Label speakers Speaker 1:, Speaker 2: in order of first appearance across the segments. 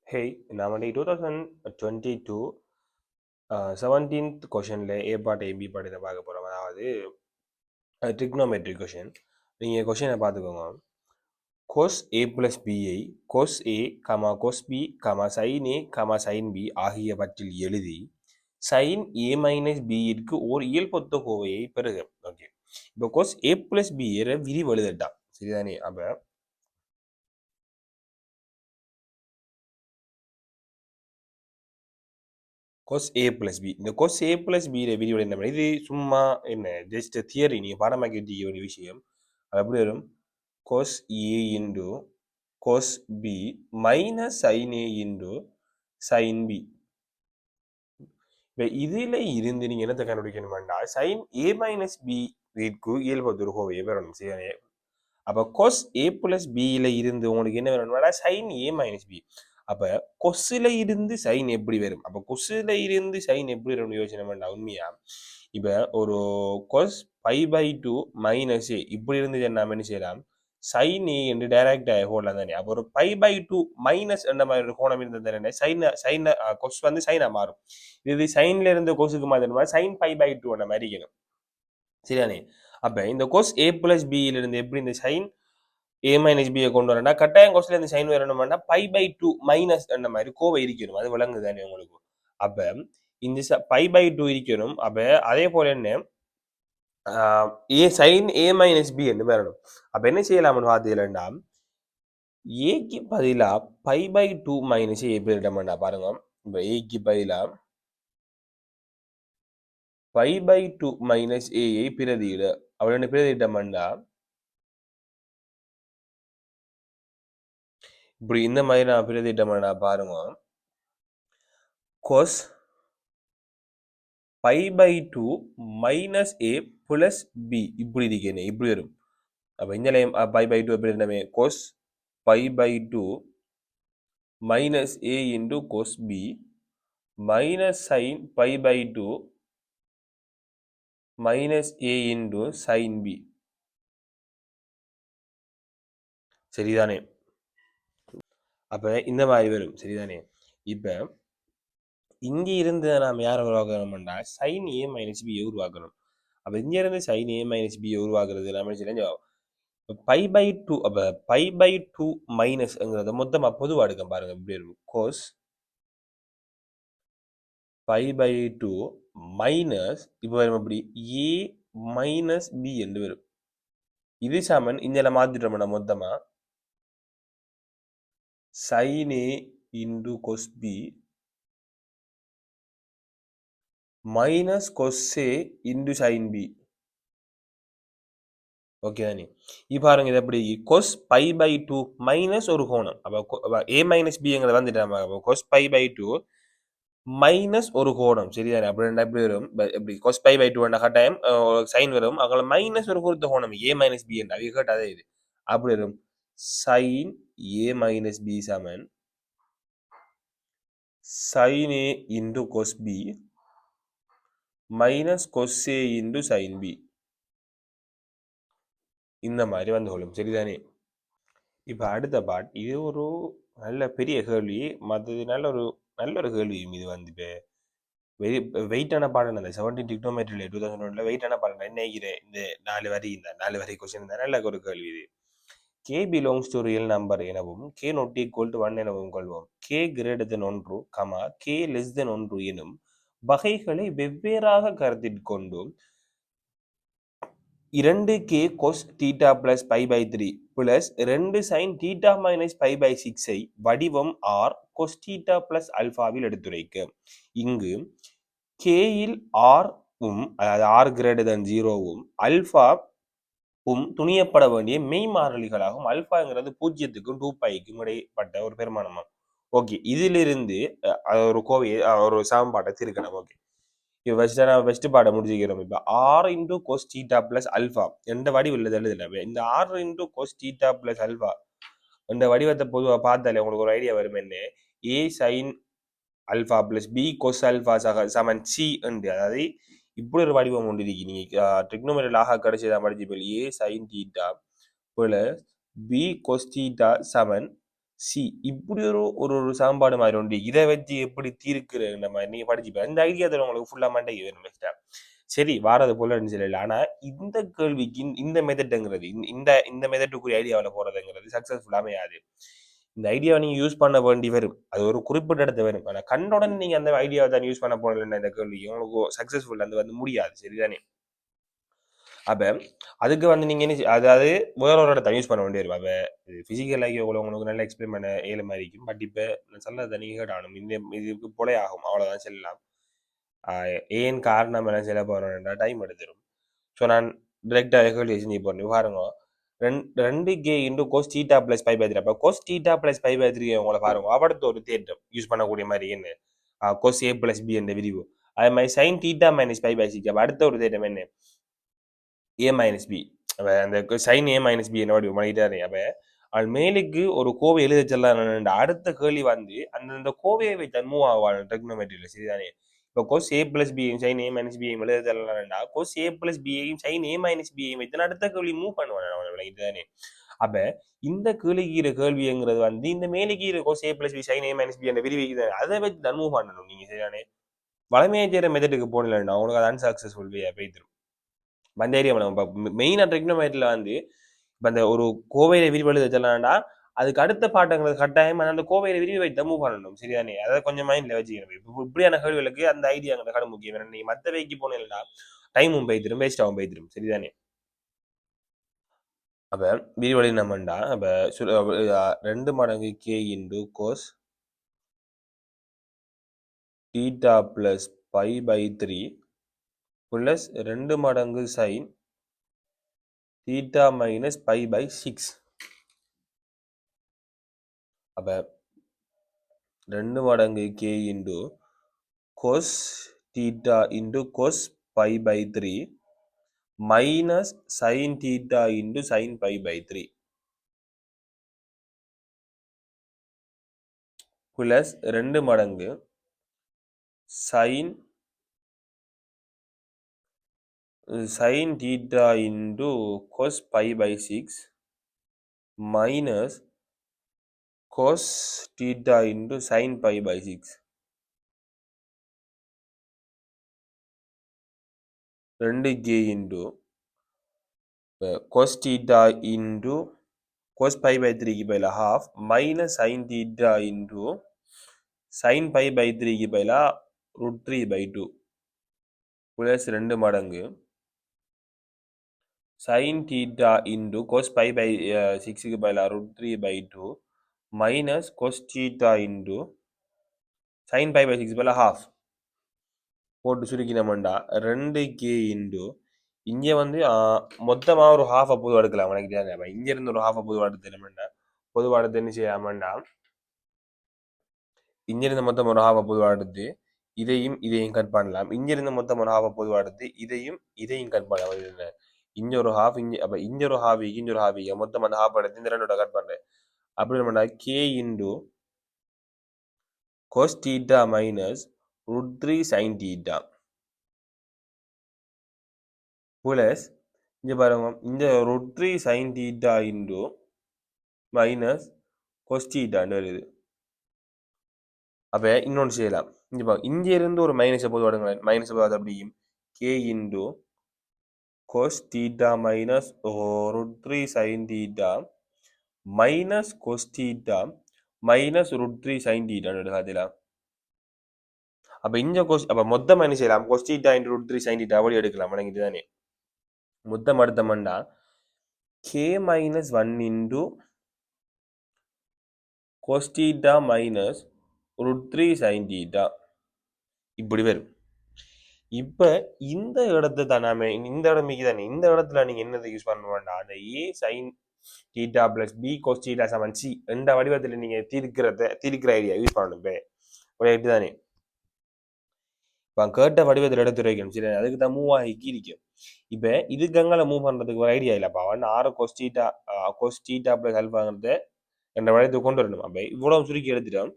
Speaker 1: Hey, nowadays 2022 17th கொஷனில் ஏ part AB part இதை பார்க்க போகிறோம். அதாவது ட்ரிக்னோமெட்ரிக் கொஷின். நீங்கள் கொஷினை பார்த்துக்கோங்க. கோஸ் ஏ பிளஸ் பிஐ கோஸ் ஏ கமா கோஸ் பி கமா சைன் ஏ கமா சைன் பி ஆகியவற்றில் எழுதி சைன் ஏ மைனஸ் பியிற்கு ஓர் இயல்பொத்த கோவையை பெறுக. ஓகே, இப்போ கோஸ் ஏ பிளஸ் பி விரிவு எழுதட்டான், சரிதானே? அப்போ cos a plus b. இந்த cos a plus b விரிவோட என்ன இது சும்மா என்ன ஜஸ்ட் தியரி, நீங்கள் பாடமாக்கி வச்சுக்க வேண்டிய விஷயம். அது எப்படி வரும்? cos a into cos b minus sin a into sin b. இப்போ இதில் இருந்து நீங்கள் என்னத்தை கண்டுபிடிக்கணும்னா sin a மைனஸ் b வீட்கு இயல்பொத்த கோவையை பெறணும், சரிதானே? அப்போ cos a plus b இருந்து உங்களுக்கு என்ன வேணும்னா sin a மைனஸ் b. அப்போ கொஸ்ஸில் இருந்து சைன் எப்படி வரும்? அப்போ கொஸ்ஸில் இருந்து சைன் எப்படி வரும்னு யோசனை வேண்டாம். உண்மையா இப்போ ஒரு கொஸ் 5/2 மைனஸ் ஏ இப்படி இருந்து நம்ம என்ன செய்யலாம்? சைன் ஏ என்று டைரக்டாக போடலாம் தானே. அப்போ ஒரு 5/2 மைனஸ் என்ற மாதிரி ஒரு கோணம் இருந்தது தானே சைன் கொஸ் வந்து சைனாக மாறும். இது சைன்ல இருந்து கொசுக்கு மாதிரி சைன் 5/2 அந்த மாதிரி இருக்கணும், சரிதானே? அப்போ இந்த கொஸ் ஏ பிளஸ் பியிலிருந்து எப்படி இந்த சைன் ஏ மைனஸ் பியை கொண்டு வரேன்னா கட்டாயம் கொஸ்டில் இருந்து சைன் வரணும்னா 5/2 மைனஸ் அந்த மாதிரி கோவை இருக்கணும். அது விளங்குது தானே உங்களுக்கு? அப்போ இந்த 5/2 இருக்கணும். அப்போ அதே போல என்ன a sign A minus B என்று வரணும். அப்போ என்ன செய்யலாம்னு பார்த்தீங்கன்னா ஏக்கு பதிலாக 5/2 மைனஸ் ஏ பேரிடமாண்டா பாருங்க. இப்போ ஏக்கு பதிலாக 5/2 மைனஸ் ஏயை பிரதியிட அவருடைய பிரதியிட்டமாண்டா இப்படி இந்த மாதிரி நான் பிரதியிட்டமாண்டா பாருங்க. cos 5/2 மைனஸ் ஏ பிளஸ் பி இப்படி இருக்கேன், இப்படி வரும். அப்போ இந்த 5/2 எப்படி இருந்தமே cos 5/2 மைனஸ் ஏ இன்டு கோஸ் பி மைனஸ் சைன் 5/2 மைனஸ் ஏ இன்டு சைன் பி, சரிதானே? அப்போ இந்த மாதிரி வரும், சரிதானே? இப்போ இங்கே இருந்து நாம் யாரை உருவாக்கணும்னா சைன் ஏ மைனஸ் பியை உருவாக்கணும். அப்போ இங்கே இருந்து சைன் ஏ மைனஸ் பியை உருவாக்குறது நம்ம செஞ்சோம் 5/2. அப்போ 5/2 மைனஸ்ங்கிறத மொத்தமாக பொதுவாக எடுக்க பாருங்க, இப்படி இருக்கும். கோஸ் 5/2 மைனஸ் இப்போ வரும் அப்படி ஏ மைனஸ் பி என்று வரும். இது சமன் இந்த மாற்றிட்டோம்னா மொத்தமாக sin a into cos b minus cos a into sin b. Okay தானே? இப்போ பாருங்க இது எப்படி cos 5/2 மைனஸ் ஒரு கோணம். அப்போ a மைனஸ் பிங்கிறத வந்துட்டாங்க. அப்போ cos 5/2 மைனஸ் ஒரு கோணம், சரிதானே? அப்படி எப்படி வரும்? எப்படி cos 5/2 கட்டாயம் சைன் வரும். அங்கே மைனஸ் ஒரு குறித்த கோணம் a மைனஸ் பி என்று அவங்க கேட்டாதே இது அப்படி வரும். sin a மைனஸ் பி சமன் sin a into cos b minus cos a into sin b. இந்த மாதிரி வந்து கொள்ளும், சரிதானே? இப்போ அடுத்த பார்ட் இது ஒரு நல்ல பெரிய கேள்வி, மற்றது நல்ல ஒரு கேள்வி. இது வந்து இப்போ வெயிட்டான பாடம் அந்த 17 டிக்னோமெட்ரியில் 2001 வெயிட்டான பாடம் என்ன இந்த 4 வரி கொஸ்டின் தான். நல்ல ஒரு கேள்வி இது. K belongs to real number எனவும் கே நாட் ஈக்குவல் டு 1 எனவும் கொள்வோம். K greater than 1 comma K less தென் 1 எனும் வகைகளை வெவ்வேறாக கருத்தில் கொண்டு 2k cos θ plus π/3 plus 2 sin θ minus π/6 ஐ வடிவம் r cos θ plus ஆல்பாவில் எடுத்துரைக்க. இங்கு k இல் r அதாவது r greater than 0 ஆல்பா துணியப்பட வேண்டிய மெய் மாறிலிகளாகும். ஆல்பாங்கிறது 0க்கும் 2πக்கும் இடைப்பட்ட ஒரு பெருமானமா. ஓகே, இதிலிருந்து ஒரு கோவையை ஒரு சமன்பாட்டை தீர்க்கணும். ஓகே, ஃபர்ஸ்ட் பாட முடிச்சுக்கிறோம். இப்போ r into cos theta plus alpha எந்த வடிவில் எழுதுல இந்த r into cos theta plus alpha இந்த வடிவத்தை பொதுவாக பார்த்தாலே உங்களுக்கு ஒரு ஐடியா வரும். என்ன a sine alpha plus b cos alpha சமன் சி என்று, அதாவது இப்படி ஒரு வடிவம் கொண்டு இருக்கு. நீங்க ட்ரிக்னோமெட்ரியில் ஆக கிடைச்சதான் படிச்சு a sine theta plus b cos theta சமன் சி இப்படி ஒரு ஒரு ஒரு சாம்பாடு மாதிரி உண்டு. இதை வச்சு எப்படி தீர்க்கிற நம்ம நீங்க படிச்சுப்ப இந்த ஐடியா தரும் உங்களுக்கு ஃபுல்லா மண்டை வேணும். சரி வாரது போல சொல்லல. ஆனா இந்த கேள்விக்கு இந்த மெத்தட்ங்கிறது இந்த இந்த மெத்தட்டுக்குரிய ஐடியாவில் போறதுங்கிறது சக்சஸ்ஃபுல் அமையாது. இந்த ஐடியாவை நீங்க யூஸ் பண்ண வேண்டி வரும். அது ஒரு குறிப்பிட்ட இடத்துல வரும். ஆனா கண்ணுடன் நீங்க அந்த ஐடியாவை தான் யூஸ் பண்ண போறீங்க இந்த கேள்விக்கு உங்களுக்கு சக்சஸ்ஃபுல் அது வந்து முடியாது. சரிதானே? அப்ப அதுக்கு வந்து நீங்க என்ன அதாவது வேற ஒரு இடத்த யூஸ் பண்ண வேண்டியிருக்கும். அப்ப பிசிக்கல் ஆகி உங்களுக்கு நல்லா எக்ஸ்பிளைன் பண்ண ஏழு மாதிரி இருக்கும். பட் இப்ப சொன்னதை நீங்க கேட்டாலும் இந்த இதுக்கு போலே ஆகும். அவ்வளவுதான் செல்லலாம். ஏன் காரணம் எல்லாம் செல்ல போறேன் டைம் எடுத்துரும். ஸோ நான் டிரெக்டாக கேள்வி செஞ்சு போறேன். பாருங்க 2k into cos theta plus pi by 3. அப்போ cos theta plus pi by 3 உங்களை பாருங்க அவடுத்த ஒரு தேட்டம் யூஸ் பண்ணக்கூடிய மாதிரி என்ன கோஸ் ஏ பிளஸ் பி என்ற விரிவு. அதே மாதிரி sine theta minus pi by 6. அப்போ அடுத்த ஒரு தேட்டம் என்ன ஏ மைனஸ் பி. அப்போ அந்த சைன் ஏ மைனஸ் பி என்ன வடிவம் பண்ணிட்டாரு. அப்போ அவள் மேலுக்கு ஒரு கோவை எழுத செல்ல அடுத்த கேள்வி வந்து அந்த கோவையை வைத்து மூவ் ஆவாள் டெக்னோமெட்ரியில். சரிதானே? இப்போ கோஸ் ஏ பிளஸ் பியும் சைன் ஏ மைனஸ் பியும் எழுத செல்லா கோஸ் ஏ பிளஸ் பியையும் சைன் ஏ மைனஸ் பியையும் வைத்து அடுத்த கேள்வி மூவ் பண்ணுவான். இதுதானே? அப்ப இந்த கீழே கேள்விங்கிறது வந்து இந்த மேலுக்கீர கோஸ் ஏ பிளஸ் பி சைன் ஏ மைனஸ் பி என்ற விரிவு அதை வச்சு தான் மூவ் பண்ணணும். நீங்க சரிதானே? வளமையை செய்யற மெத்தடுக்கு போனீங்கன்னா உங்களுக்கு அது அன்சக்சஸ்ஃபுல் போய்த்திரும். அந்த ஏரியா மெயினா டெக்னோமெட்ரியில் வந்து இப்போ அந்த ஒரு கோவையில விரிவு எழுத சொல்லலாம்டா அதுக்கு அடுத்த பாட்டங்கிறது கட்டாயம் அந்த கோவையில விரிவு வைத்து மூவ் பண்ணணும். சரிதானே? அதை கொஞ்சம் மைண்ட்ல வச்சுக்கணும். இப்படியான கேள்விகளுக்கு அந்த ஐடியாங்கிறது கடன் முக்கியம். நீங்க மற்ற வைக்கு போனீங்கன்னா டைமும் போய்த்திரும் வேஸ்டாகவும் போய்த்திரும். சரிதானே? அப்ப விரிவடை நம்மண்டா அப்ப 2 மடங்கு k into cos theta plus pi by 3 plus 2 மடங்கு sine theta minus pi by 6. அப்ப 2 மடங்கு k into cos theta into cos pi by 3 minus sine theta into sine pi by 3 plus 2 மடங்கு sine theta into cos pi by 6 minus cos theta into sine pi by 6. 2k into cos theta into cos pi by 3க்கு பதிலா half minus sine theta into sine pi by 3க்கு பதிலா √3/2 plus 2 மடங்கு sine theta into cos pi by 6க்கு பதிலா √3/2 minus cos theta into sine pi by 6 பதிலா half போட்டு சுருக்கினோம்டா 2k into இங்கே வந்து மொத்தமா ஒரு ஹாஃபை பொதுவாக எடுக்கலாம். எனக்கு இங்க இருந்து ஒரு ஹாஃபை பொதுவாக எடுத்து பொதுவாக எடுத்து என்ன செய்யாமண்டா இங்கிருந்து மொத்தம் ஒரு ஹாஃபை பொதுவாக எடுத்து இதையும் கட் பண்ணலாம். இங்கிருந்து மொத்தம் ஒரு ஹாஃபை பொதுவாக எடுத்து இதையும் கட் பண்ணலாம். இங்க ஒரு ஹாஃப் அப்ப இங்க ஒரு ஹாஃப் இங்க ஒரு ஹாஃப் மொத்தம் அந்த ஹாஃப் எடுத்து இந்த ரெண்டோட கட் பண்றேன். அப்படி பண்ணா k into cos theta minus √3 sine theta plus இங்க பாருங்க இந்த √3 sine theta into minus cos தீட்டான்னு வருது. அப்ப இன்னொன்று செய்யலாம். இங்க இருந்து ஒரு மைனஸ் பொதுவாடுங்க மைனஸ் அப்படியும் k into cos theta minus √3 sine theta minus cos theta minus √3 sine தீட்டான்னு எடுக்கலாம். அப்ப இந்த கோஸ் அப்ப மொத்தம் என்ன செய்யலாம் cos theta into √3 sine theta அப்படி எடுக்கலாம். இதுதானே மொத்தம் எடுத்தோம்னா k minus 1 into cos theta minus √3 sine theta இப்படி வரும். இப்ப இந்த இடத்தை தான் நாம இந்த இடமைக்கு தானே இந்த இடத்துல நீங்க என்னதை யூஸ் பண்ண வேண்டாம் அந்த a sine theta plus b cos theta சமன் சி எந்த வடிவத்தில் நீங்க தீர்க்கிற ஐடியா யூஸ் பண்ணணும். இப்போ தானே இப்போ கேட்ட வடிவத்தில் எடுத்து வைக்கணும். சரி அதுக்கு தான் மூவ் ஆகி இருக்கும். இப்போ இதுக்கு அங்கே மூவ் பண்றதுக்கு ஒரு ஐடியா இல்லைப்பா அவன் 6 கோஸ் தீட்டா பிளஸ் அல்பாங்கிறத என்ற வடிவத்தை கொண்டு வரணும். அப்போ இவ்வளவு சுருக்கி எடுத்துட்டோம்.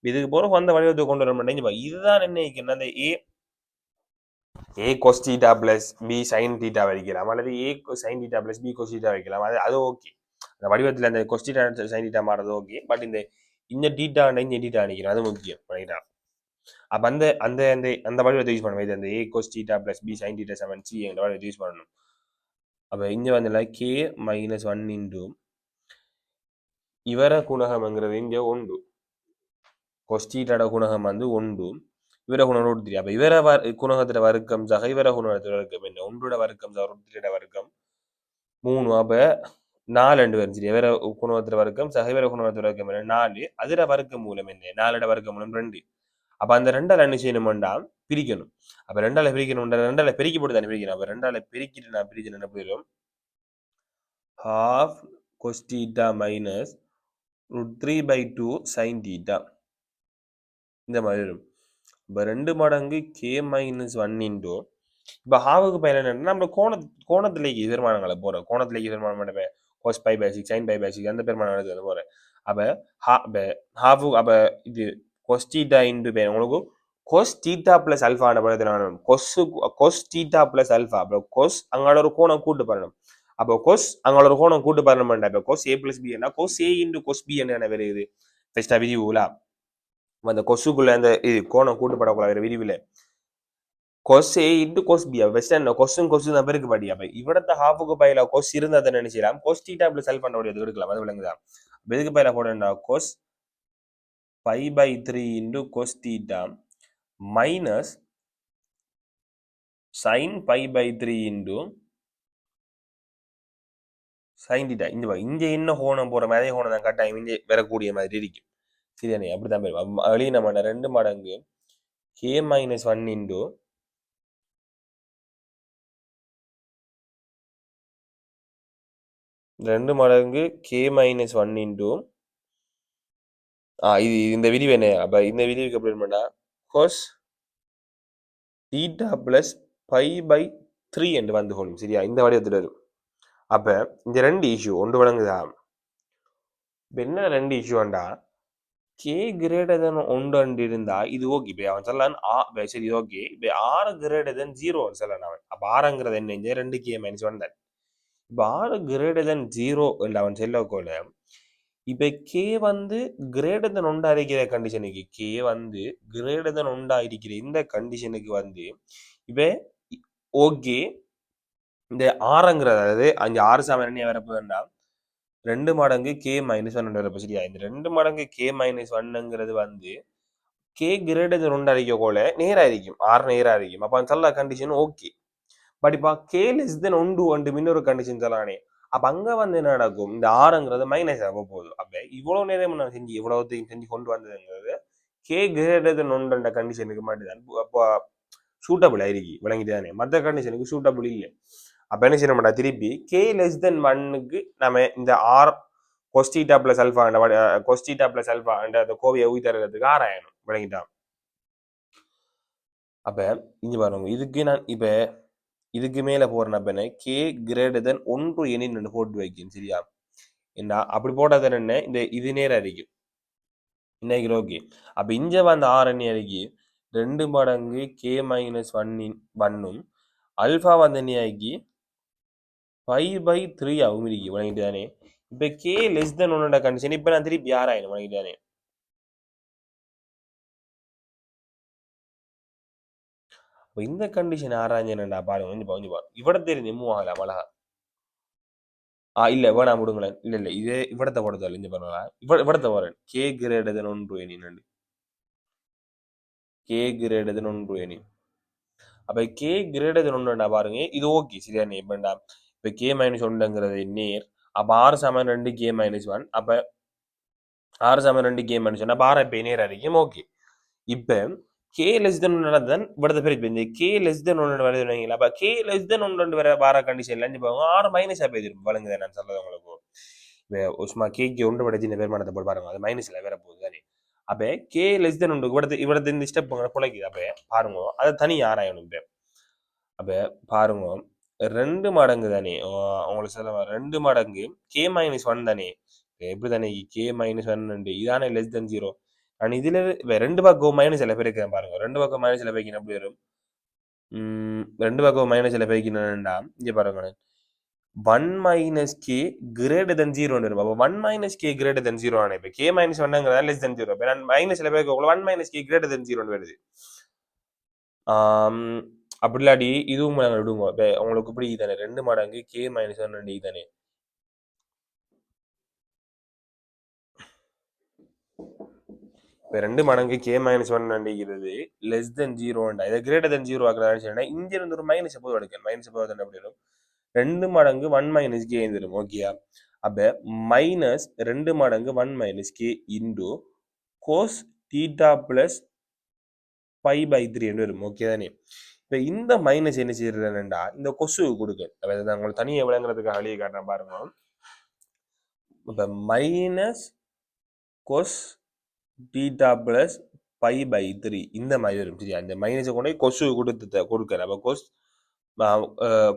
Speaker 1: இதுக்கு போற அந்த வடிவத்தை கொண்டு வர மாட்டேங்க. இதுதான் என்ன அந்த a cos theta plus b sine theta வைக்கலாம் அல்லது a sine theta plus b cos theta வைக்கலாம். அது ஓகே. அந்த வடிவத்தில் அந்த கொஸ்டிட்டா சைன் டீட்டா மாறது ஓகே, பட் இந்த டீட்டா இந்த டீட்டா நினைக்கிறேன் அது முக்கியம் ரைட்டா. அப்போ அந்த அந்த அந்த அந்த வடிவத்தை யூஸ் பண்ணணும். இது அந்த a cos theta plus b sine theta சமன் சி என்ற வடிவத்தை யூஸ் பண்ணணும். அப்போ இங்கே வந்து கே மைனஸ் ஒன் இன்டு இவர குணகம்ங்கிறது இங்கே ஒன்று, கொஸ்டீட்டோட குணகம் வந்து ஒன்று, இவர குணகம் ரூட் த்ரீ. அப்போ இவர குணகத்தோட வர்க்கம் சக இவர குணகத்தோட வர்க்கம் என்ன, ஒன்றோட வர்க்கம் சக ரூட் த்ரீயோட வர்க்கம் 3. அப்போ 4 ரெண்டு வரும் சரி. இவர குணகத்தோட வர்க்கம் சக இவர குணகத்தோட வர்க்கம் என்ன 4, அதில் வர்க்க மூலம் என்ன 4 வர்க்க மூலம் 2. அப்போ அந்த 2ஆல் என்ன செய்யணும்டா பிரிக்கணும். அப்போ 2ஆல் பிரிக்கணும், 2ஆல் பெருக்கி போட்டு தானே பிரிக்கணும். அப்போ 2ஆல் பெருக்கிட்டு நான் பிரிச்சு என்ன போயிடும், half cos theta minus root 3/2 sin theta இந்த மாதிரி வரும். இப்போ 2 மடங்கு கே மைனஸ் ஒன் இன்டோ இப்போ ஹாவுக்கு பயன் என்னன்னா நம்ம கோணத்திலேக்கு பெருமானங்களை போகிறோம். கோணத்திலேக்கு பெருமானம் பண்ண cos pi by six sine pi by six அந்த பெருமானங்களுக்கு போகிறேன். அப்போ ஹாஃபு அப்போ இது கொஸ் டீட்டா இன்டு பேர் உங்களுக்கு கொஸ் டீட்டா பிளஸ் அல்ஃபான படத்தில் கொஸ் டீட்டா பிளஸ் அல்ஃபா. அப்புறம் கொஸ் அங்கால ஒரு கோணம் கூட்டு பண்ணணும். அப்போ கொஸ் அங்கால ஒரு கோணம் கூட்டு பண்ணணும்டா. இப்போ கொஸ் ஏ பிளஸ் பி என்ன கொஸ் ஏ இன்டு கொஸ் பி என்ன வருது ஃபர்ஸ்டா விரிவுலா அந்த கொசுக்குள்ள அந்த இது கோணம் கூட்டுப்படக்கூடாது விரிவில் கொஸ் ஏ இன்டு கொஸ் பி. ஃபர்ஸ்ட் என்ன கொஸ்டும் கொஸ்டும் தான் பெருக்கு படி. அப்போ இவிடத்த ஹாஃபுக்கு பயில கொஸ் இருந்தால் அதை நினைச்சிடலாம் கொஸ் டீட்டா பிளஸ் செல் பண்ண முடியாது எடுக்கலாம். அது விளங்குதான். எதுக்கு பயில போடா cos pi by 3 into cos theta minus sine pi by 3 into sine theta. இங்க என்ன கோணம் போற மாதிரி அதே கோணம் தான் கட்டாயம் இங்கே வரக்கூடிய மாதிரி இருக்கும். சரியானே அப்படித்தான் போயிடும். வெளியே நம்ம 2 மடங்கு கே மைனஸ் ஒன் இன்டு 2 மடங்கு கே மைனஸ் ஒன் இன்டு இது இந்த விரிவு என்ன. அப்போ இந்த விரிவுக்கு எப்படி பண்ணா கோஸ் டீட்டா பிளஸ் பை பை 3 என்று வந்து கொள்ளும். சரியா இந்த வடிவத்தில் வரும். அப்போ இந்த 2 இஷ்யூ ஒன்று வழங்குதா. இப்போ என்ன 2 இஷ்யூண்டா கே கிரேட்டர் தென் 1 இருந்தா இது ஓகே. இப்போ அவன் சொல்லலான் சரி ஓகே. இப்போ 6 கிரேட்டர் தென் 0 சொல்லலாம் அவன். அப்போ 6ங்கிறது என்ன 2 கே மைனஸ் 1 தான். இப்போ 6 கிரேட்டர் தென் 0 என்று அவன் சொல்லக்கோல இப்போ கே வந்து கிரேட்டர் தென் 1 இருக்கிற கண்டிஷனுக்கு கே வந்து கிரேட்டர் தென் 1 இருக்கிற இந்த கண்டிஷனுக்கு வந்து இப்போ ஓகே இந்த 6ங்கிறது அதாவது அங்கே 6 சாமி என்ன வரப்போதுன்னா 2 மடங்கு கே மைனஸ் 1 வரப்போ. சரியா இந்த 2 மடங்கு கே மைனஸ் 1ங்கிறது வந்து கே கிரேட்டர் தென் 1 அறிக்கோல நேராக இருக்கும் 6 நேராக இருக்கும். அப்போ சொல்ல கண்டிஷன் ஓகே. பட் இப்போ கே லெஸ் தென் 1 இன்னொரு கண்டிஷன் சொல்லலானே. அப்போ அங்கே வந்து என்ன நடக்கும் இந்த 6ங்கிறது மைனஸ் ஆக போகுது. அப்போ இவ்வளோ நேரம் நான் செஞ்சு இவ்வளோத்தையும் செஞ்சு கொண்டு வந்ததுங்கிறது கே கிரேட்டர் தென் 1 கண்டிஷனுக்கு மட்டும்தான் அப்போ சூட்டபிள் ஆயிருக்கு. விளங்கிட்டு மற்ற கண்டிஷனுக்கு சூட்டபிள் இல்லை. அப்போ என்ன செய்ய மாட்டா திருப்பி கே லெஸ் தென் 1க்கு நம்ம இந்த கொஸ்டீட்டா பிளஸ் அல்ஃபா கொஸ்டீட்டா பிளஸ் அல்ஃபா அந்த கோவையை உயிர்த்தறதுக்கு ஆராயணும். விளங்கிட்டான். அப்போ இங்கே பாருங்க இதுக்கு நான் இப்போ இதுக்கு மேலே போகிறேன். அப்போ என்ன கே கிரேட்டர் தென் 1 எண்ணின்னு போட்டு வைக்கணும். சரியா என்ன அப்படி போட்டால் தானே என்ன இந்த இது நேரம் இருக்கும் இன்னைக்கு ஓகே. அப்போ இங்கே வந்து 6 எண்ணி அறிக்கி 2 மடங்கு கே மைனஸ் 1 அல்ஃபா வந்து எண்ணி ஆக்கி 5/3 ஆகும் இருக்கு. வழங்கிட்டு தானே. இப்போ கே லெஸ் தென் 1 கண்டிஷன் இப்போ நான் திருப்பி ஆராயணும். வழங்கிட்டு தானே. இப்போ இந்த கண்டிஷன் ஆராய்ஞ்சா பாருங்க கொஞ்சம் பாருங்க இவட தெரிஞ்சு மூவ் ஆகலாம் அழகா. இல்லை வேணாம் விடுங்களேன். இல்லை இதே இவடத்தை போடுதல் இந்த பண்ணுவா இவடத்தை வரேன் கே கிரேட்டர் தென் 1 எண்ணி கே கிரேட்டர் தென் 1 எண்ணி. அப்போ கே கிரேட்டர் தென் 1 பாருங்க இது ஓகே. சரியா இப்போண்டா இப்போ கே மைனஸ் 1ங்கிறது நேர். அப்போ 6 சமன் 2 கே மைனஸ் 1. அப்போ 6 சமன் 2 கே மைனஸ் 1 அப்போ 6 இப்போ நேராக இருக்கும் ஓகே. இப்போ கே லெஸ் தென் 1 தான் இവിടുത്തെ பேர் இந்த கே லெஸ் தென் 1 வருதுங்களா. அப்போ கே லெஸ் தென் 1 வர வார கண்டிஷன்ல இருந்து பாருங்க 6 மைனஸாக போயிருக்கும். வழங்குது நான் சொல்றது உங்களுக்கு. இப்போ சும்மா கேக்கு 1 விட சின்ன பெருமானத்தை போட்டு பாருங்க அது மைனஸில் வேற போகுது தானே. அப்போ கே லெஸ் தென் 1 இവിടുത്തെ இந்த ஸ்டெப் குலைக்குது. அப்போ பாருங்க அதை தனி ஆராயணும். இப்போ அப்போ பாருங்க 2 மடங்கு தானே உங்களுக்கு சொல்ல 2 மடங்கு கே மைனஸ் 1 தானே. எப்படி தானே கே மைனஸ் 1 இதானே லெஸ் தென் 0. நான் இதுல 2 பக்கம் மைனஸ் சில பேர் இருக்கிறேன் பாருங்க. 2 பக்கம் மைனஸ் சில பேருக்கு எப்படி வரும் 2 பக்கம் மைனஸ் சில பேருக்கு என்னண்டா இங்கே பாருங்க 1 மைனஸ் கே கிரேட்டர் தென் 0 வரும். அப்போ 1 மைனஸ் கே கிரேட்டர் தென் 0 ஆன இப்போ கே மைனஸ் ஒன்னுங்கிறதா லெஸ் தென் 0. இப்போ நான் மைனஸ்ல போய் 1 மைனஸ் கே கிரேட்டர் தென் 0 வருது. அப்படி இல்லாட்டி இதுவும் நாங்கள் விடுவோம். இப்போ உங்களுக்கு இப்படி தானே 2 மடங்கு கே மைனஸ் 1 தானே. இப்போ 2 மடங்கு கே மைனஸ் 1 அண்டிக்கிறது லெஸ் தென் 0 இதை கிரேட்டர் தென் 0 ஆக்குறான்னு சொன்னா இங்க இருந்து ஒரு மைனஸ் எப்போது எடுக்கணும். மைனஸ் எப்போது அப்படி வரும் 2 மடங்கு 1 மைனஸ் கே வரும். ஓகேயா? அப்போ மைனஸ் 2 மடங்கு 1 minus k into cos theta plus pi by 3 வரும். ஓகே தானே? இப்போ இந்த மைனஸ் என்ன செய்யறதுன்னா இந்த கொசு கொடுக்க உங்களுக்கு தனியாக விளங்குறதுக்காக வெளியே காட்டுறேன் பாருங்க. இப்போ minus cos theta plus pi by 3 இந்த மாதிரி வரும். சரியா? இந்த மைனஸை கொண்டு போய் கொசு கொடுக்குறேன். அப்போ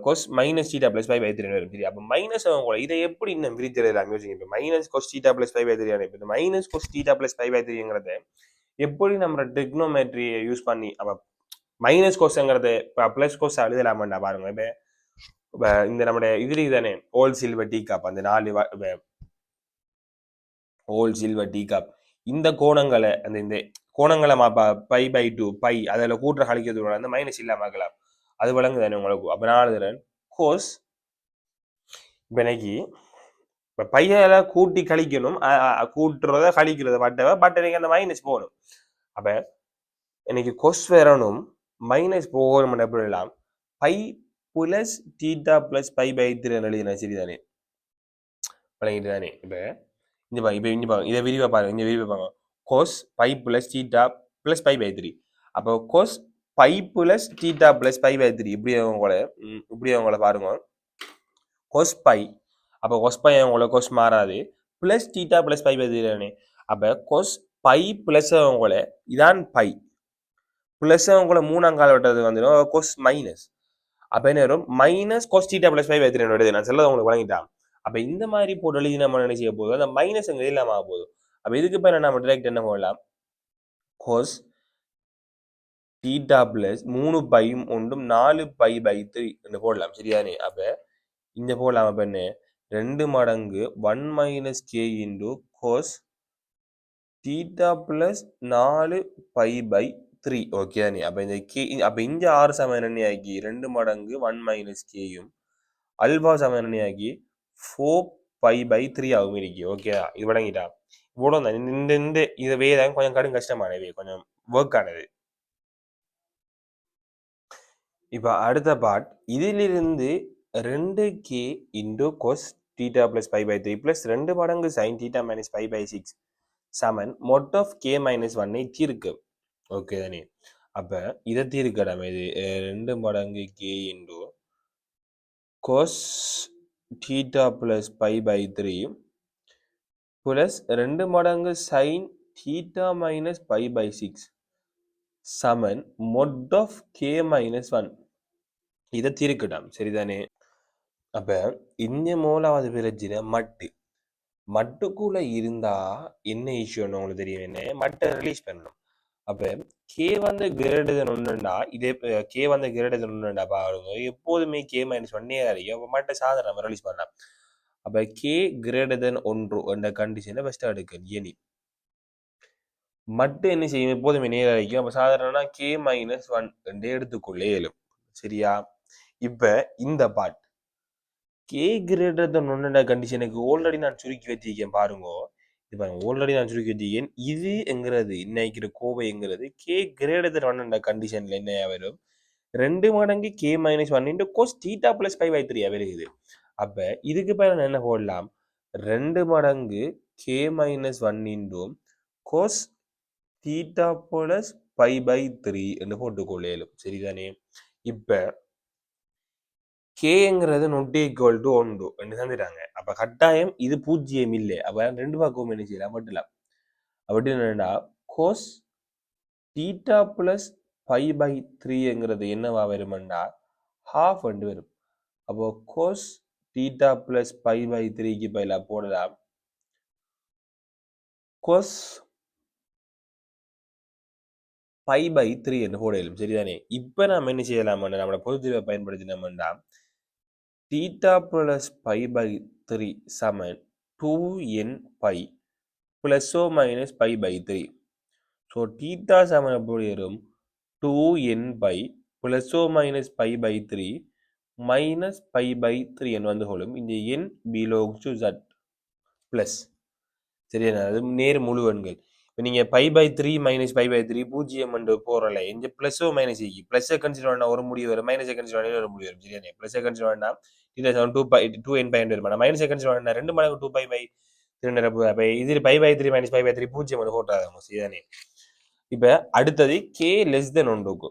Speaker 1: cos minus theta plus pi by 3 வரும். சரி, அப்போ மைனஸ் கூட இதை எப்படி இன்னும் விரித்தெழுதலாம் யோசிங்க. இப்போ minus cos theta plus pi by 3 இப்போ இந்த minus cos theta plus pi by 3ங்கிறத எப்படி நம்ம ட்ரிக்னோமெட்ரியை யூஸ் பண்ணி அப்போ மைனஸ் கோஸ்ங்கிறது பிளஸ் கோஸ் எழுதலாமாண்டா பாருங்க. இப்போ இந்த நம்முடைய இதுல தானே ஓல் சில்வர் டீ காப் அந்த 4 ஓல் சில்வர் டீ காப் இந்த கோணங்களை இந்த கோணங்களை பை பை 2 பை அதில் கூட்டுற கழிக்கிறது அந்த மைனஸ் இல்லாம ஆக்கலாம். அது விளங்கு தானே உங்களுக்கு. அப்போ நான் எழுதுறேன் கோஸ் இப்போ இன்னைக்கு இப்போ பையில கூட்டி கழிக்கணும், கூட்டுறத கழிக்கிறத பட் எனக்கு அந்த மைனஸ் போகணும். அப்போ இன்னைக்கு கொஸ் வரணும் மைனஸ் போகணும் எப்படி எல்லாம் pi plus theta plus pi by 3 எழுதினா சரிதானே வழங்கிட்டு தானே. இப்போ இந்த இதை விரிவாக பாருங்க. இந்த விரிவாக பாருங்க. Cos pi plus theta plus pi by 3. அப்போ cos pi plus theta plus pi by 3 இப்படி அவங்கள பாருங்க. கொஸ் பை அப்போ கொஸ் பை அவங்கள கொஸ் மாறாது plus theta plus pi by 3 தானே. அப்போ கொஸ் பை பிளஸ் அவங்கள இதான் பை பிளஸ் அவங்கள 3ஆம் கால விட்டது வந்துடும் கொஸ் மைனஸ். அப்போ என்ன வரும் minus cos theta plus pi by 3 வருது. நான் சொல்ல உங்களுக்கு வழங்கிட்டான். அப்போ இந்த மாதிரி போட்டு எழுதி நம்ம என்ன செய்ய போதும் அந்த மைனஸ் அங்கே இல்லாம ஆக போதும். அப்போ இதுக்கு பேர் நம்ம டிரெக்ட் என்ன போடலாம் கொஸ் தீட்டா பிளஸ் 3 பையும் ஒன்றும் 4 பை பை 3 என்று போடலாம். சரியானே? அப்போ இந்த போடலாம். அப்போ என்ன 2 மடங்கு 1 minus k into cos theta plus 4 pi by 3. Okay தானே? அப்போ இந்த கே அப்போ இந்த ஆறு சமயம் என்ன ஆகி 2 மடங்கு 1 மைனஸ் கேயும் அல்வா சமயம் என்ன ஆகி 4 பை பை 3 ஆகும் இருக்கு. ஓகே, இது வழங்கிட்டா இவ்வளோ தான். இந்த இதை வேதான் கொஞ்சம் கடும் கஷ்டமானது, கொஞ்சம் ஒர்க் ஆனது. இப்போ அடுத்த பார்ட் இதிலிருந்து 2k into cos theta plus pi by 3 plus 2 மடங்கு sine theta minus pi by 6 சமன் மொட் ஆஃப் கே மைனஸ் 1 தீர்க்கு. ஓகே தானே? அப்போ இதை தீர்க்கணும். இது 2 மடங்கு k into cos theta plus pi by 3 plus 2 மடங்கு sine theta minus pi by 6 சமன் மொட் ஆஃப் கே மைனஸ் 1 இதை தீர்க்கணும். சரிதானே? அப்ப இந்த மூலாவது பிரச்சனை மட்டுக்குள்ள இருந்தா என்ன இஷ்யூன்னு உங்களுக்கு தெரியும். என்ன மட்டை ரிலீஸ் பண்ணணும். அப்ப கே வந்து கிரேட்டர் தென் 1ண்டா இதே கே வந்து கிரேட்டர் தென் 1ண்டா பாருங்க எப்போதுமே கே மைனஸ் 1 அறியும். அப்போ மட்டை சாதாரண ரிலீஸ் பண்ணலாம். அப்ப கே கிரேட்டர் தென் 1 என்ற கண்டிஷனை ஃபர்ஸ்ட் எடுக்க இனி மட்டும் என்ன செய்யும் எப்போதுமே நேரம் அடிக்கும். அப்போ சாதாரண கே மைனஸ் 1 என்று எடுத்துக்கொள்ளே இயலும். சரியா? இப்ப இந்த பார்ட் கே கிரேட்டர் தென் 1 கண்டிஷனுக்கு ஆல்ரெடி நான் சுருக்கி வச்சிருக்கேன் பாருங்க. இது பாருங்க ஆல்ரெடி நான் சுருக்கி வச்சிருக்கேன். இது என்கிறது இன்னைக்கிற கோவை என்கிறது கே கிரேட்டர் தென் 1 கண்டிஷன்ல என்ன வரும் 2 மடங்கு k minus 1 into cos theta plus pi by 3 வருகிறது. அப்ப இதுக்கு பேர் என்ன போடலாம் 2 மடங்கு k minus 1 into cos theta plus pi by 3 என்று போட்டுக்கொள்ளேலும். சரிதானே? இப்ப கேங்கிறது நொட் ஈக்குவல் டு 1 என்று தந்துட்டாங்க. அப்ப கட்டாயம் இது 0 இல்லை. அப்ப 2 பக்கம் என்ன செய்யலாம் மட்டும் அப்படி என்னன்னா கோஸ் தீட்டா பிளஸ் பை பை 3ங்கிறது என்னவா வரும்னா ஹாஃப் என்று வரும். அப்போ cos theta plus pi by 3க்கு பதிலாக போடலாம் கோஸ் பை பை 3 என்று போடலாம். சரிதானே? இப்ப நாம என்ன செய்யலாம் நம்மளோட பொதுத்தீர்வை பயன்படுத்தினோம்னா theta plus pi by 3 சமன் 2n pi plus or minus pi by 3. So theta சமன் எப்படி வரும் 2n pi plus or minus pi by 3 minus pi by 3 என்று வந்து கொள்ளும். இந்த n belongs to z plus. சரியா, அது நேர் முழு எண்கள். இப்போ நீங்கள் pi by 3 minus pi by 3 பூஜ்ஜியம் என்று போகிறல இந்த ப்ளஸ்ஸோ மைனஸ் இக்கி ப்ளஸ்ஸை கன்சிடர் பண்ணால் ஒரு முடிவு வரும், மைனஸை கன்சிடர் பண்ணால் ஒரு முடிவு வரும். சரியா, ப்ளஸ்ஸை கன்சிடர் பண்ணால் இது 2 n பை வரும், மைனஸை கன்சிடர் பண்ணால் 2 மடங்கு 2 பை பை 3 அப்போ இது pi by 3 minus pi by 3 பூஜ்ஜியம் என்று போட்டாங்க. சரிதானே. இப்போ அடுத்தது கே லெஸ் தென் 1க்கு.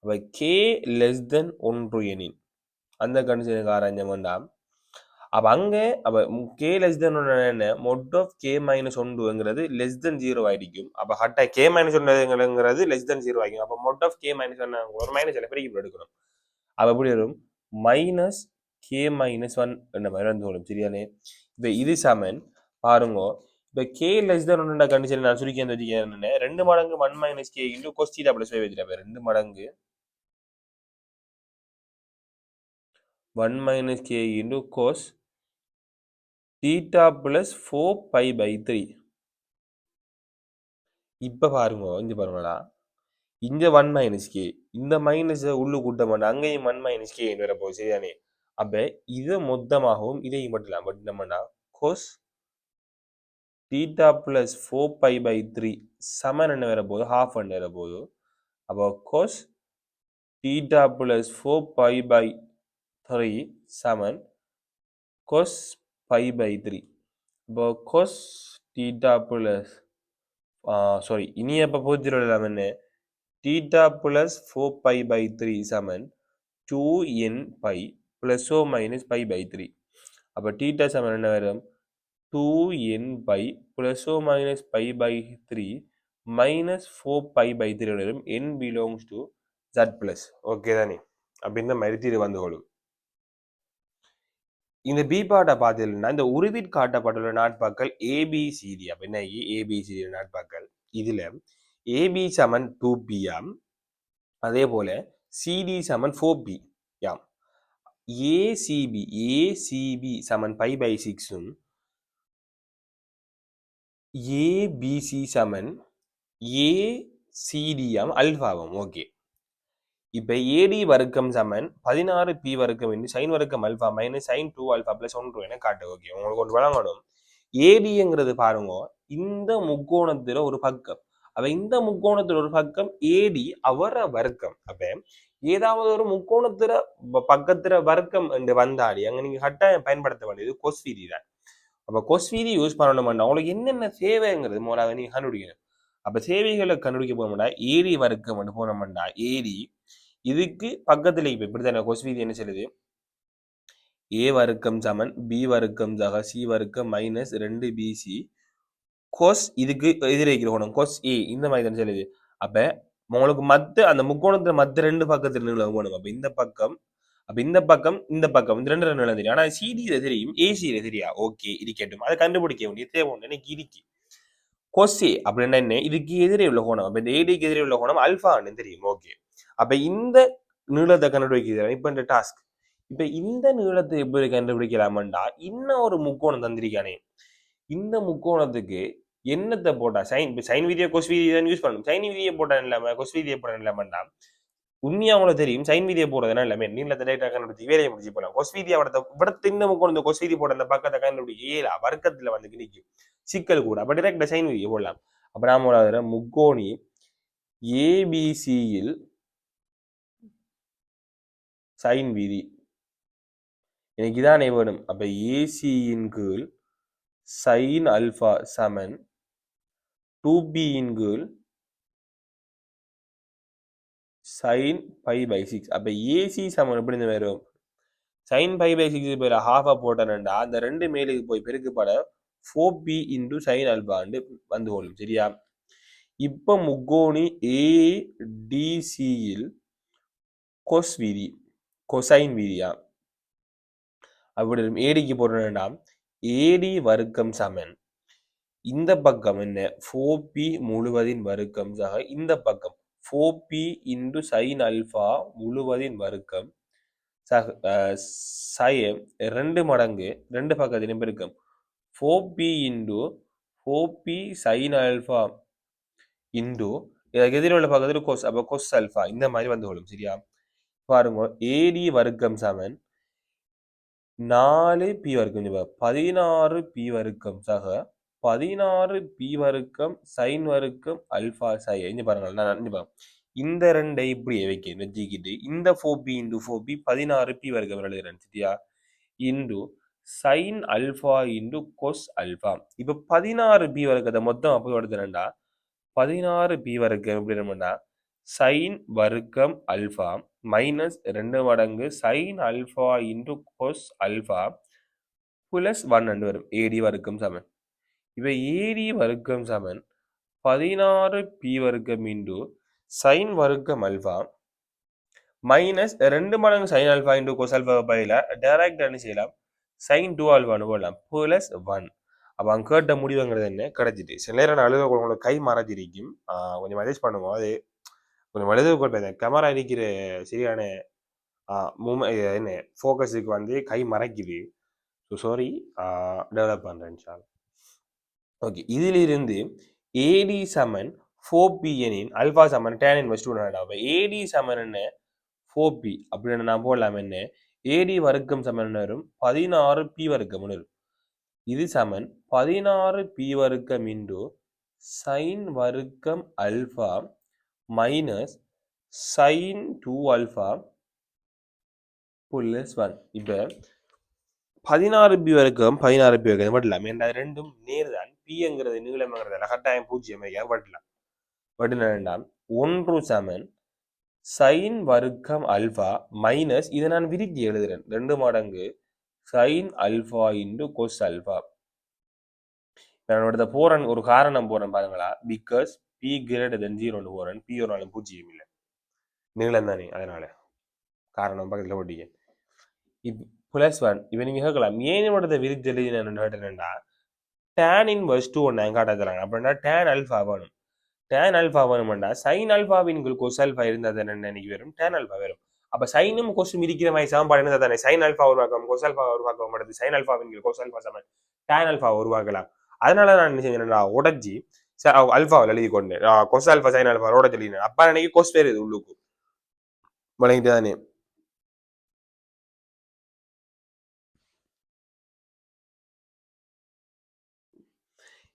Speaker 1: அப்போ கே லெஸ் தென் 1 எனின் அந்த கண்டிஷனுக்கு ஆராய்ஞ்ச வேண்டாம். அப்போ அங்கே அப்போ கே லெஸ் தென் என்ன மொட் ஆஃப் கே மைனஸ் 1ங்கிறது லெஸ் தென் 0 ஆகிடும். அப்போ ஹட்டா கே மைனஸ் 1ங்கிறது லெஸ் தென் 0 ஆகிடும். அப்போ மொட் ஆஃப் கே மைனஸ் 1 ஒரு மைனஸ் எல்லாம் பெருக்கி எடுக்கணும். அப்போ எப்படி வரும் மைனஸ் கே மைனஸ் 1 என்ற மாதிரி வந்து வரும். சரியானே. இப்போ இது சமன் பாருங்க. இப்போ கே லெஸ் தென் 1 கண்டிஷன் நான் சுருக்கி வந்து வச்சுக்கிறேன். 2 மடங்கு 1 minus k into cos theta plus 5 வச்சுட்டேன். 2 மடங்கு 1 minus k into cos theta plus 4 pi by 3. இப்போ பாருங்க, இங்க பாருங்களா, இங்க 1 minus k இந்த மைனஸ் உள்ளு கூட்ட மாட்டோம், அங்கேயும் 1 minus k வரப்போ. சரியானே. அப்போ இதை மொத்தமாகவும் இதையும் மட்டும் பட் நம்மனா cos theta plus 4 pi by 3 சமன் என்ன வரப்போகுது, half என்ன வரப்போகுது. அப்போ cos theta plus 4 pi by 3 Saman cos pi by 3. இப்போ cos theta plus சாரி இனி அப்போ போச்சுடலாம் என்ன theta plus 4 pi by 3 சமன் 2n pi plus or minus pi by 3. அப்போ theta சமன் என்ன வரும் 2n pi plus or minus pi by 3 minus 4 pi by 3 வரும். n belongs to z plus. Okay தானே. அப்போ இந்த மாதிரி தீர்வு வந்து கொள்ளும். இந்த பி பாட்டை பார்த்தீங்கன்னா இந்த உருவில் காட்டப்பட்டுள்ள நாட்பாக்கள் ஏபிசிடி. அப்ப என்ன ஏபிசிடி நாட்பாக்கள், இதுல ஏபி சமன் 2பி யாம், அதே போல சிடி சமன் 4பி யாம், ஏசிபி சமன் 5/6 ஏபிசி சமன் ஏசிடி யாம் அல்பாவும். ஓகே. இப்போ ஏடி வர்க்கம் சமன் 16பி வர்க்கம் என்று சைன் வர்க்கம் alpha minus sine 2 alpha plus 1 என காட்டு. ஓகே, உங்களுக்கு ஒன்று வழங்கணும். ஏடிங்கிறது பாருங்க இந்த முக்கோணத்துல ஒரு பக்கம். அப்ப இந்த முக்கோணத்துல ஒரு பக்கம் ஏடி அவர வர்க்கம். அப்ப ஏதாவது ஒரு முக்கோணத்துல பக்கத்துல வர்க்கம் என்று வந்தாடி அங்க நீங்க கட்டாயம் பயன்படுத்த வேண்டியது கொஸ் வீதி தான். அப்ப கொஸ் வீதி யூஸ் பண்ணணும்னா உங்களுக்கு என்னென்ன தேவைங்கிறது மூலாக நீங்க கண்டுபிடிக்கணும். அப்ப சேவைகளை கண்டுபிடிக்க போனோம்னா ஏடி வர்க்கம் போனோம்னா ஏடி இதுக்கு பக்கத்துல இப்ப இப்படித்தானே கொஸ் வீதி என்ன சொல்லுது, ஏ வர்க்கம் சமன் பி வர்க்கம் சக சி வர்க்கம் மைனஸ் 2bc கொஸ் இதுக்கு எதிர்க்கிற கோணம் கொஸ் ஏ இந்த மாதிரி தான் சொல்லுது. அப்ப உங்களுக்கு மத்த அந்த முக்கோணத்துல மத்த ரெண்டு பக்கத்துல நீளம் வேணும். அப்ப இந்த பக்கம் இந்த பக்கம் இந்த ரெண்டு நீளம் தெரியும். ஆனா சிடியில தெரியும், ஏசியில தெரியா. ஓகே, இது கேட்டும் அதை கண்டுபிடிக்க வேண்டிய தேவை ஒன்று எனக்கு இருக்கு. கொஸ் ஏ அப்படின்னா என்ன, இதுக்கு எதிரே உள்ள கோணம். அப்ப இந்த ஏடிக்கு எதிரே உள்ள கோணம் அல்பான்னு தெரியும். ஓகே, அப்ப இந்த நீளத்தை கண்டுபிடிக்கிறாங்க. இப்ப இந்த டாஸ்க் இப்ப இந்த நீளத்தை எப்படி கண்டுபிடிக்கலாம்டா, இன்னும் ஒரு முக்கோணம் தந்திருக்கானே, இந்த முக்கோணத்துக்கு என்னத்தை போட்டா சைன் வீதியை கொஸ் வீதியை தான் யூஸ் பண்ணணும். சைன் வீதியை போட்டா இல்லாம கொஸ் வீதியை போட்டா இல்லாமண்டா உண்மையா அவங்களுக்கு தெரியும் சைன் வீதியை போடுறதுனா எல்லாமே நீளத்தை டைரக்டா கண்டுபிடிச்சி வேலையை முடிச்சு போகலாம். கொஸ் வீதியை விடத்தை இந்த முக்கோணம் கொஸ் வீதி போட அந்த பக்கத்தை கண்டுபிடிக்க ஏலா வர்க்கத்துல வந்து நிற்கும் சிக்கல் கூட. அப்ப டைரக்டா சைன் வீதியை போடலாம். அப்ப நாம முக்கோணி ஏபிசியில் சைன் வீதி எனக்கு இதானே வேணும். அப்ப ஏசியின் கீழ் sin alpha சமன் 2b இன் கீழ் sin pi/6. அப்ப ஏசி சமன் எப்படி வரும், sin pi/6 பேர் ஹாஃபா போட்டேன்டா அந்த ரெண்டு மேலுக்கு போய் பெருக்கப்பட 4b இன்டு sin alpha வந்து கொள்ளும். சரியா. இப்ப முக்கோணி ஏடிசியில் கொஸ் வீதி கொசைன் வீதியா அப்படி ஏடிக்கு போட்டேன்டா ஏடி வர்க்கம் சமன் இந்த பக்கம் என்ன 4p முழுவதின் வர்க்கம் சக இந்த பக்கம் 4p இன்டு சைன் அல்பா முழுவதின் வர்க்கம் சயம் 2 மடங்கு 2 பக்கத்திலும் பெருக்கம் 4p into 4p sin alpha into இதுக்கு எதிர உள்ள பக்கத்தில் கொஸ் அப்போ கொஸ் ஆல்ஃபா இந்த மாதிரி வந்து கொள்ளும் சரியா பாருங்க ஏடி வர்க்கம் சமன் 4p வர்க்கம் 16p வர்க்கம் சக 16p வர்க்கம் சைன் வர்க்கம் அல்ஃபா சை இங்க பாருங்க நான் இங்க பாருங்க இந்த ரெண்டை இப்படி வைக்க வச்சுக்கிட்டு இந்த 4p இன்டு 4p 16p வர்க்கம் எழுதுறேன் சரியா into sine alpha into cos alpha இப்போ 16p வர்க்கத்தை மொத்தம் அப்போ எடுத்துறேன்டா 16p வர்க்கம் எப்படி நம்மனா சைன் வர்க்கம் அல்ஃபா மைனஸ் 2 மடங்கு sine alpha into cos alpha plus 1 வரும் ஏடி வர்க்கம் சமன் இப்போ ஏடி வர்க்கம் சமன் 16p வர்க்கம் இன்டு சைன் வர்க்கம் அல்ஃபா மைனஸ் 2 மடங்கு sine alpha into cos alpha பையில டைரக்ட் என்ன செய்யலாம் சைன் 2 ஆல்ஃபான்னு போடலாம் பிளஸ் 1 அப்போ அங்கே கேட்ட முடிவுங்கிறது என்ன கிடைச்சிட்டு சில நேரம் அழுத உங்களுக்கு கை மறைஞ்சிருக்கும் கொஞ்சம் மெசேஜ் பண்ணுவோம் அது கொஞ்சம் எழுத கொடுப்பேன் கேமரா இருக்கிற சரியான என்ன ஃபோக்கஸுக்கு வந்து கை மறைக்குது ஸோ சாரி டெவலப் பண்ணுறேன் சார் ஓகே இதிலிருந்து ஏடி சமன் 4p எனின் அல்ஃபா சமன் tan இன்வெர்ஸ் 2 அப்போ ஏடி சமன் என்ன 4p அப்படின்னு நான் போடலாம் என்ன ஏடி வர்க்கம் சமன் வரும் 16p வர்க்கம் வரும் இது சமன் 16p வர்க்கம் இன்டு சைன் வர்க்கம் alpha minus sine 2 alpha plus 1 இப்போ 16p வர்க்கம் 16p வர்க்கம் வட்டலாம் ஏன்னா ரெண்டும் நேர் தான் பிங்கிறது நீளம்ங்கிறது கட்டாயம் 0 வட்டலாம் வட்டினா வேண்டாம் 1 சமன் சைன் வர்க்கம் அல்ஃபா மைனஸ் இதை நான் விரித்தி எழுதுறேன் 2 மடங்கு sine alpha into cos alpha நான் போறேன் ஒரு காரணம் போறேன் பாருங்களா பிகாஸ் பி கிரேட்டர் தென் 0 போறேன் பி ஒரு நாளும் 0 இல்லை நீளம் தானே அதனால காரணம் பக்கத்தில் ஓட்டிக்க இப்போ பிளஸ் 1 இப்போ நீங்கள் கேட்கலாம் ஏனோட விரித்து எழுதினா கேட்டேன்டா டேன் இன்வர்ஸ் 2 ஒன்று காட்ட தராங்க அப்படின்னா டேன் அல்ஃபா வேணும் டேன் அல்ஃபா வேணும்டா சைன் அல்ஃபாவின் கொஸ் அல்ஃபா இருந்தால் தானே இன்னைக்கு வரும் டேன் அல்ஃபா வரும் அப்போ சைனும் கொஸ்டும் இருக்கிற மாதிரி சமன்பாடு இருந்தால் தானே சைன் அல்ஃபா உருவாக்கம் கொஸ் அல்ஃபா உருவாக்க மாட்டேது சைன் அல்ஃபாவின் கொஸ் அல்ஃபா சமன் டேன் அல்ஃபா உருவாக்கலாம் அதனால நான் என்ன செஞ்சேன்னா உடச்சி அல்ஃபாவில் எழுதி கொண்டேன் கொஸ் அல்ஃபா சைன் அல்ஃபா உடச்சி எழுதினேன் அப்போ அன்னைக்கு கொஸ் வேறு இது உள்ளுக்கு வழங்கிட்டு தானே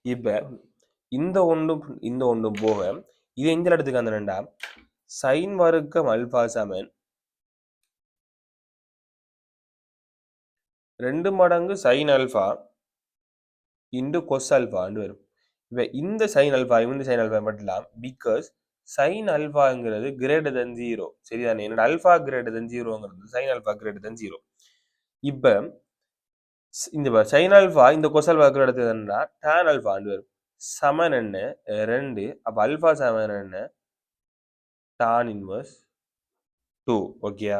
Speaker 1: இப்ப இந்த ஒன்றும் போக இது எந்த இடத்துக்கு அந்த சைன் வர்க்கம் அல்ஃபா சமன் 2 மடங்கு சைன் அல்ஃபா இன்டு கொஸ் அல்ஃபான்னு வரும் இப்போ இந்த சைன் அல்ஃபா இந்த சைன் அல்ஃபா மட்டும் பிகாஸ் சைன் அல்ஃபாங்கிறது கிரேட்டர் தென் 0 சரிதானே என்னோட அல்ஃபா கிரேட்டர் தென் 0ங்கிறது சைன் அல்ஃபா கிரேட்டர் தென் 0 இப்போ இந்த சைன் அல்ஃபா இந்த கொஸ் அல்ஃபா கிரேட்டர் தென்னா tan அல்ஃபான்னு வரும் சமன் என்ன 2 அப்போ அல்ஃபா சமன் என்ன tan இன்வர்ஸ் 2 ஓகேயா